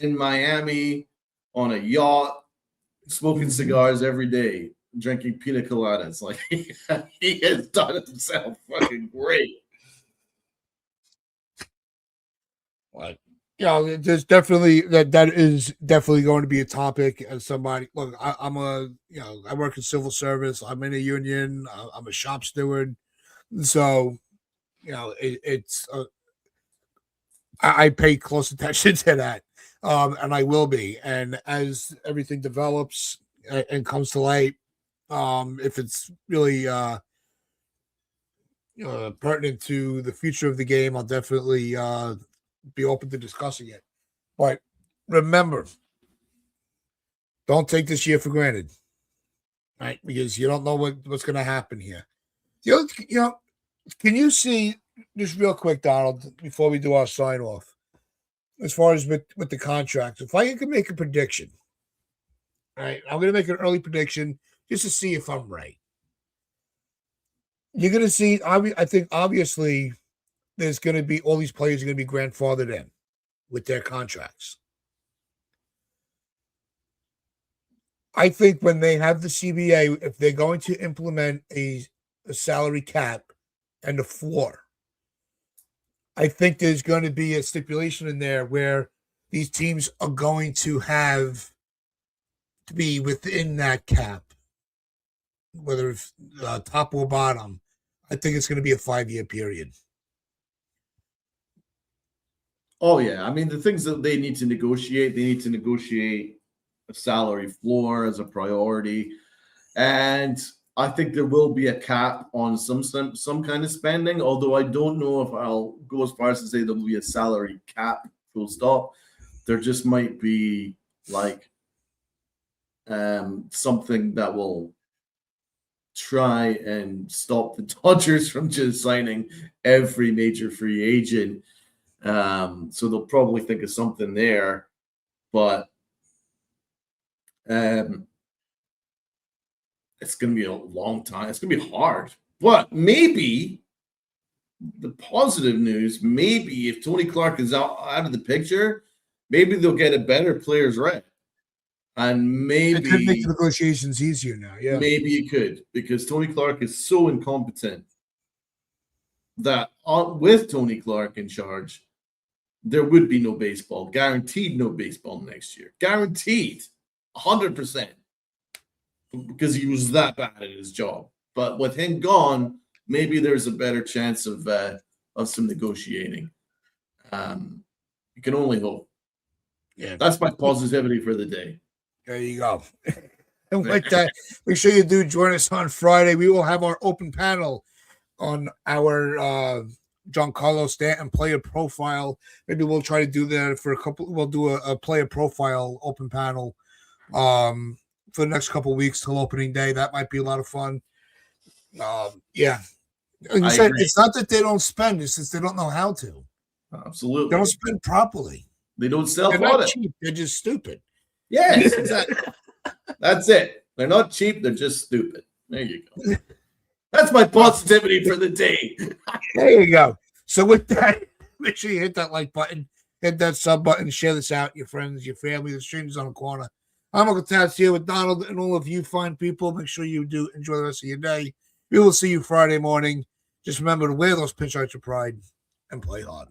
in Miami on a yacht, smoking cigars every day, drinking pina coladas. Like he has done himself fucking great. What? There's definitely that is definitely going to be a topic. As somebody, look, I work in civil service. I'm in a union. I'm a shop steward, so I pay close attention to that, and I will be. And as everything develops and comes to light, if it's really pertinent to the future of the game, I'll definitely be open to discussing it. But remember, don't take this year for granted, right? Because you don't know what's going to happen here. Can you see just real quick, Donald, before we do our sign off, as far as with the contract, if I can make a prediction, right? I'm going to make an early prediction just to see if I'm right. You're going to see, I think, obviously, there's going to be all these players are going to be grandfathered in with their contracts. I think when they have the CBA, if they're going to implement a salary cap and a floor, I think there's going to be a stipulation in there where these teams are going to have to be within that cap, whether it's top or bottom. I think it's going to be a 5-year period. Oh, yeah. I mean, the things that they need to negotiate a salary floor as a priority. And I think there will be a cap on some kind of spending, although I don't know if I'll go as far as to say there will be a salary cap, full stop. There just might be like something that will try and stop the Dodgers from just signing every major free agent. So they'll probably think of something there, but it's going to be a long time. It's going to be hard, but maybe the positive news, maybe if Tony Clark is out of the picture, maybe they'll get a better players rep. And maybe it could make the negotiations easier now. Yeah, maybe it could, because Tony Clark is so incompetent that with Tony Clark in charge, there would be no baseball. Guaranteed no baseball next year. Guaranteed. 100%. Because he was that bad at his job. But with him gone, maybe there's a better chance of some negotiating. You can only hope. Yeah, that's my positivity for the day. There you go. And with that, make sure you do join us on Friday. We will have our open panel on our Giancarlo Stanton player profile. Maybe we'll try to do that for a couple. We'll do a player profile open panel for the next couple of weeks till opening day. That might be a lot of fun. Yeah. Like you said, it's not that they don't spend, it's just they don't know how to. Absolutely. They don't spend properly. They don't sell They're not cheap. They're just stupid. Yes, exactly. That's it. They're not cheap. They're just stupid. There you go. That's my positivity for the day. There you go. So with that, make sure you hit that like button, hit that sub button, share this out, your friends, your family, the strangers on the corner. I'm Uncle Tats here with Donald and all of you fine people. Make sure you do enjoy the rest of your day. We will see you Friday morning. Just remember to wear those pinstripes of pride and play hard.